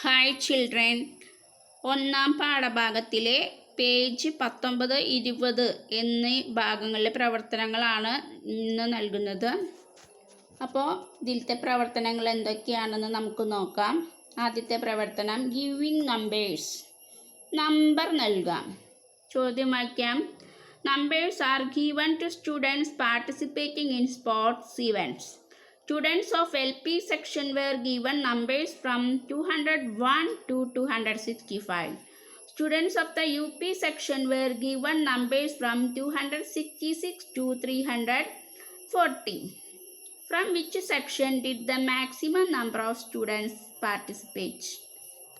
Hi children, ഒന്നാം പാഠഭാഗത്തിലെ page 19, 20 എന്നീ ഭാഗങ്ങളിലെ പ്രവർത്തനങ്ങളാണ് ഇന്ന് നൽകുന്നത്. അപ്പോൾ ഇതിലത്തെ പ്രവർത്തനങ്ങൾ എന്തൊക്കെയാണെന്ന് നമുക്ക് നോക്കാം. ആദ്യത്തെ പ്രവർത്തനം ഗിവിങ് നമ്പേഴ്സ്, നമ്പർ നൽകാം. ചോദ്യം വായിക്കാം. Numbers are given to students participating in sports events. Students of LP section were given numbers from 201 to 265. Students of the UP section were given numbers from 266 to 340. From which section did the maximum number of students participate?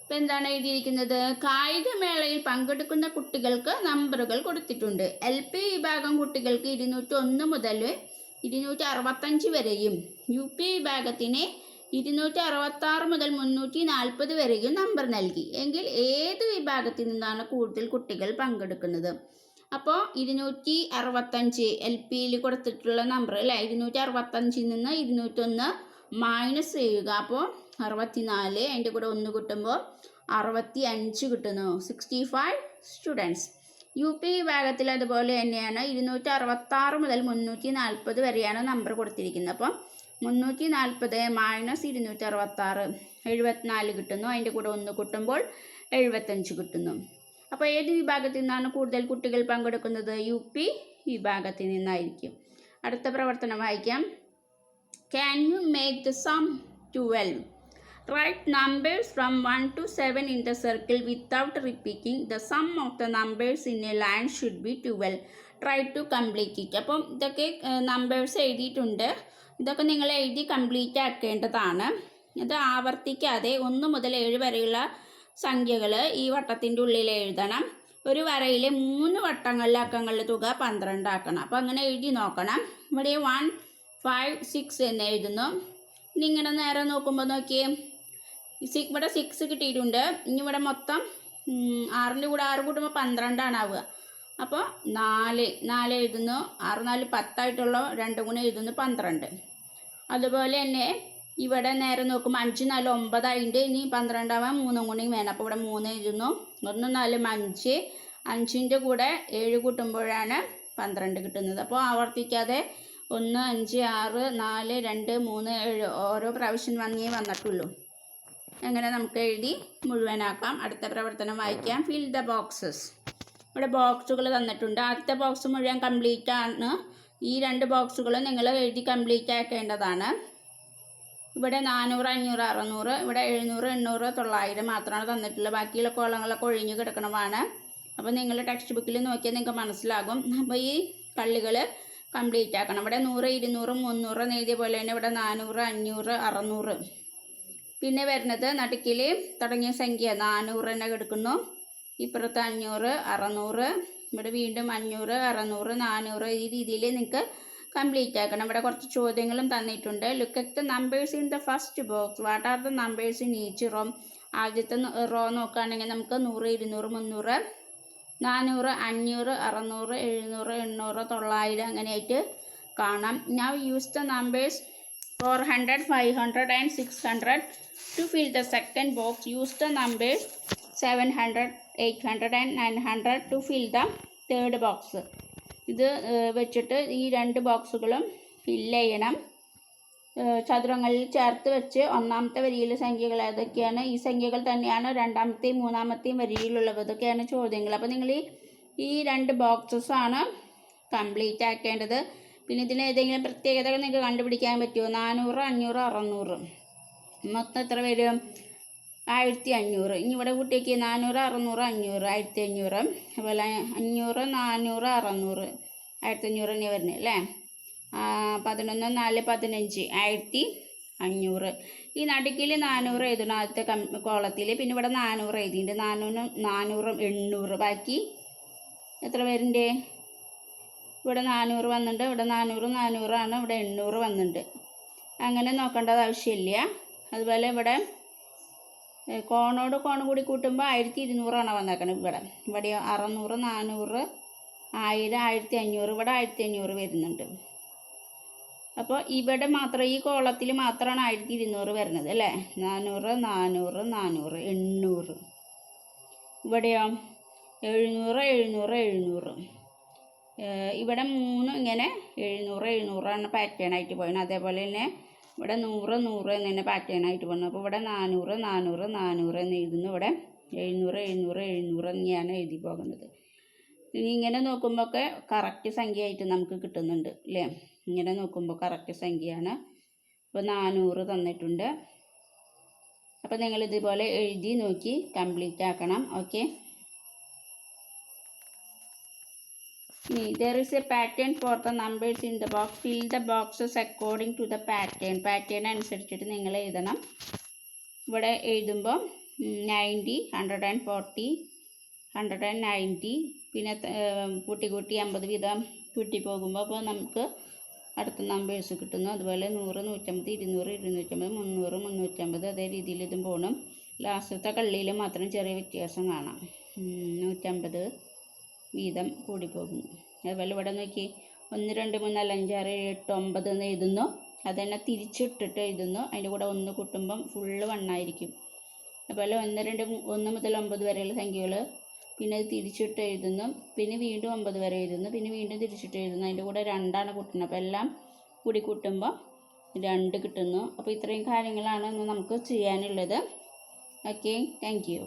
ഇപ്പം എന്താണ് എഴുതിയിരിക്കുന്നത്? കായികമേളയിൽ പങ്കെടുക്കുന്ന കുട്ടികൾക്ക് നമ്പറുകൾ കൊടുത്തിട്ടുണ്ട്. LP വിഭാഗം കുട്ടികൾക്ക് 201 മുതൽ 265 വരെയും UP വിഭാഗത്തിന് 266 മുതൽ 340 വരെയും നമ്പർ നൽകി. എങ്കിൽ ഏത് വിഭാഗത്തിൽ നിന്നാണ് കൂടുതൽ കുട്ടികൾ പങ്കെടുക്കുന്നത്? അപ്പോൾ 265 LPയിൽ കൊടുത്തിട്ടുള്ള നമ്പർ അല്ലേ, 265 നിന്ന് 201 മൈനസ് ചെയ്യുക. അപ്പോൾ 64, അതിൻ്റെ കൂടെ 1 കിട്ടുമ്പോൾ 65 കിട്ടുന്നു. 65 സ്റ്റുഡൻസ്. UP വിഭാഗത്തിൽ അതുപോലെ തന്നെയാണ് 266 മുതൽ 340 വരെയാണ് നമ്പർ കൊടുത്തിരിക്കുന്നത്. അപ്പം 340 മൈനസ് 266 74 കിട്ടുന്നു. അതിൻ്റെ കൂടെ 1 കിട്ടുമ്പോൾ 75 കിട്ടുന്നു. അപ്പോൾ ഏത് വിഭാഗത്തിൽ നിന്നാണ് കൂടുതൽ കുട്ടികൾ പങ്കെടുക്കുന്നത്? UP വിഭാഗത്തിൽ നിന്നായിരിക്കും. അടുത്ത പ്രവർത്തനം വായിക്കാം. Can you make the sum 12? Write numbers from 1 to 7 in the circle without repeating. The sum of the numbers in a line should be 12. Try to complete it. അപ്പം ഇതൊക്കെ നമ്പേഴ്സ് എഴുതിയിട്ടുണ്ട്. ഇതൊക്കെ നിങ്ങൾ എഴുതി കംപ്ലീറ്റ് ആക്കേണ്ടതാണ്. ഇത് ആവർത്തിക്കാതെ 1 മുതൽ 7 വരെയുള്ള സംഖ്യകൾ ഈ വട്ടത്തിൻ്റെ ഉള്ളിൽ എഴുതണം. ഒരു വരയിൽ 3 വട്ടങ്ങളിലെ അക്കങ്ങളുടെ തുക 12 ആക്കണം. അപ്പോൾ അങ്ങനെ എഴുതി നോക്കണം. ഇവിടെ 1, 5, 6 എന്ന് എഴുതുന്നു. ഇനി ഇങ്ങനെ നേരെ നോക്കുമ്പോൾ നോക്കിയേ, ഇവിടെ 6 കിട്ടിയിട്ടുണ്ട്. ഇനി ഇവിടെ മൊത്തം 6ൻ്റെ കൂടെ 6 കൂട്ടുമ്പോൾ 12 ആവുക. അപ്പോൾ 4 എഴുതുന്നു. 6 4 10 ആയിട്ടുള്ള 2 ഗുണം എഴുതുന്നു 12. അതുപോലെ തന്നെ ഇവിടെ നേരെ നോക്കുമ്പോൾ 5 4 9 ആയിട്ട് ഇനി 12 ആവാൻ 3 ഗുണം വേണം. അപ്പോൾ ഇവിടെ 3 എഴുതുന്നു. 1 4 5, 5ൻ്റെ കൂടെ 7 കൂട്ടുമ്പോഴാണ് 12 കിട്ടുന്നത്. അപ്പോൾ ആവർത്തിക്കാതെ 1 5 6 4 2 3 7 ഓരോ പ്രാവശ്യം വന്നിട്ടുള്ളൂ. അങ്ങനെ നമുക്ക് എഴുതി മുഴുവനാക്കാം. അടുത്ത പ്രവർത്തനം വായിക്കാം. Fill the boxes. ഇവിടെ ബോക്സുകൾ തന്നിട്ടുണ്ട്. ആദ്യത്തെ ബോക്സ് മുഴുവൻ കംപ്ലീറ്റ് ആണ്. ഈ 2 ബോക്സുകൾ നിങ്ങൾ എഴുതി കംപ്ലീറ്റ് ആക്കേണ്ടതാണ്. ഇവിടെ 400 500 600, ഇവിടെ 700 800 900 മാത്രമാണ് തന്നിട്ടുള്ളത്. ബാക്കിയുള്ള കോളങ്ങളൊക്കെ ഒഴിഞ്ഞു കിടക്കണമാണ്. അപ്പോൾ നിങ്ങൾ ടെക്സ്റ്റ് ബുക്കിൽ നോക്കിയാൽ നിങ്ങൾക്ക് മനസ്സിലാകും. അപ്പോൾ ഈ കള്ളികൾ കംപ്ലീറ്റ് ആക്കണം. ഇവിടെ 100 200 300 എഴുതിയ പോലെ തന്നെ ഇവിടെ 400 500 600. പിന്നെ വരുന്നത് നടുക്കിൽ തുടങ്ങിയ സംഖ്യ 400 തന്നെ കിടക്കുന്നു. ഇപ്പുറത്ത് 500 600, ഇവിടെ വീണ്ടും 500 600 400. ഈ രീതിയിൽ നിങ്ങൾക്ക് കംപ്ലീറ്റ് ആക്കണം. ഇവിടെ കുറച്ച് ചോദ്യങ്ങളും തന്നിട്ടുണ്ട്. Look at the numbers in the first box. What are the numbers in each raw? ആദ്യത്തെ റോ നോക്കുകയാണെങ്കിൽ നമുക്ക് 100 200 300 400 500 600 700 800 900 അങ്ങനെയായിട്ട് കാണാം. Now use the numbers 400 500 and 600 to fill the second box. Use the numbers 700 800 and 900 to fill the third box. ഇത് വെച്ചിട്ട് ഈ 2 ബോക്സുകളും fill ചെയ്യണം. ചതുരങ്ങളിൽ ചേർത്ത് വെച്ച് ഒന്നാമത്തെ വരിയിലെ സംഖ്യകൾ ഏതൊക്കെയാണ്? ഈ സംഖ്യകൾ തന്നെയാണ് രണ്ടാമത്തെയും മൂന്നാമത്തെയും വരിയിലുള്ളത്. ഇതൊക്കെയാണ് ചോദ്യങ്ങൾ. അപ്പോൾ നിങ്ങൾ ഈ 2 ബോക്സസാണ് കംപ്ലീറ്റ് ആക്കേണ്ടത്. പിന്നെ ഇതിന് ഏതെങ്കിലും പ്രത്യേകതകൾ നിങ്ങൾക്ക് കണ്ടുപിടിക്കാൻ പറ്റുമോ? 400 500 600 മൊത്തം എത്ര വരും? 1500. ഇനി ഇവിടെ കുട്ടിക്ക് 400 600 500 1500. അതുപോലെ 500 400 600 1500 തന്നെ വരുന്നത് അല്ലേ. 11 4 15 1500. ഈ നടുക്കിൽ 400 എഴുതണം ആദ്യത്തെ കോളത്തിൽ. പിന്നെ ഇവിടെ 400 എഴുതിയിട്ടുണ്ട്. 400 800. ബാക്കി എത്ര പേരുണ്ട്? ഇവിടെ 400 വന്നിട്ടുണ്ട്. ഇവിടെ 400 400 ആണ്. ഇവിടെ 800 വന്നിട്ടുണ്ട്. അങ്ങനെ നോക്കേണ്ടത് ആവശ്യമില്ല. അതുപോലെ ഇവിടെ കോണോട് കോൺ കൂടി കൂട്ടുമ്പോൾ 1200 വന്നേക്കണം. ഇവിടെ 600 400 1000 1500. ഇവിടെ 1500 വരുന്നുണ്ട്. അപ്പോൾ ഇവിടെ മാത്രം ഈ കോളത്തിൽ മാത്രമാണ് 1200 വരുന്നത് അല്ലേ. 400 400 400 800. ഇവിടെയോ 700 700 700. ഇവിടെ 3 ഇങ്ങനെ 700 700 പാറ്റേൺ ആയിട്ട് പോയത്. അതേപോലെ തന്നെ ഇവിടെ 100 100 എന്ന് തന്നെ പാറ്റേൺ ആയിട്ട് പോകുന്നു. അപ്പോൾ ഇവിടെ 400 400 400 എന്ന് എഴുതുന്നു. ഇവിടെ 700 700 700 എന്നിങ്ങനെ എഴുതി പോകുന്നത്. ഇനി ഇങ്ങനെ നോക്കുമ്പോൾ ഒക്കെ കറക്റ്റ് സംഖ്യയായിട്ട് നമുക്ക് കിട്ടുന്നുണ്ട് അല്ലേ. ഇങ്ങനെ നോക്കുമ്പോൾ കറക്റ്റ് സംഖ്യയാണ്. അപ്പോൾ 400 തന്നിട്ടുണ്ട്. അപ്പോൾ നിങ്ങൾ ഇതുപോലെ എഴുതി നോക്കി കംപ്ലീറ്റ് ആക്കണം. Okay. There is a pattern for the numbers in the box. Fill the boxes according to the pattern. Pattern അനുസരിച്ചിട്ട് നിങ്ങൾ എഴുതണം. ഇവിടെ എഴുതുമ്പോൾ 90 140 190 പിന്നെ കൂട്ടി 50 വീതം കൂട്ടി പോകുമ്പോൾ അപ്പോൾ നമുക്ക് അടുത്ത നമ്പേഴ്സ് കിട്ടുന്നു. അതുപോലെ 100 150 200 250 300 350 അതേ രീതിയിൽ ഇതും പോകണം. ലാസ്റ്റത്തെ കള്ളിയിൽ മാത്രം ചെറിയ വ്യത്യാസം കാണാം. 150 വീതം കൂടിപ്പോകുന്നു. അതുപോലെ ഇവിടെ നോക്കി 1 2 3 4 5 6 7 8 9 എന്ന് എഴുതുന്നു. അതുതന്നെ തിരിച്ചിട്ടിട്ട് എഴുതുന്നു. അതിൻ്റെ കൂടെ 1 കൂട്ടുമ്പം ഫുള്ള് 1 ആയിരിക്കും. അതുപോലെ 1 2 1 മുതൽ 9 വരെയുള്ള സംഖ്യകൾ പിന്നെ തിരിച്ചിട്ട് എഴുതുന്നു. പിന്നെ വീണ്ടും 9 വരെ എഴുതുന്നു. പിന്നെ വീണ്ടും തിരിച്ചിട്ട് എഴുതുന്നു. അതിൻ്റെ കൂടെ 2 കൂട്ടുന്നത്. അപ്പോൾ എല്ലാം കൂടി കൂട്ടുമ്പോൾ 2 കിട്ടുന്നു. അപ്പോൾ ഇത്രയും കാര്യങ്ങളാണ് ഇന്ന് നമുക്ക് ചെയ്യാനുള്ളത്. Okay, thank you.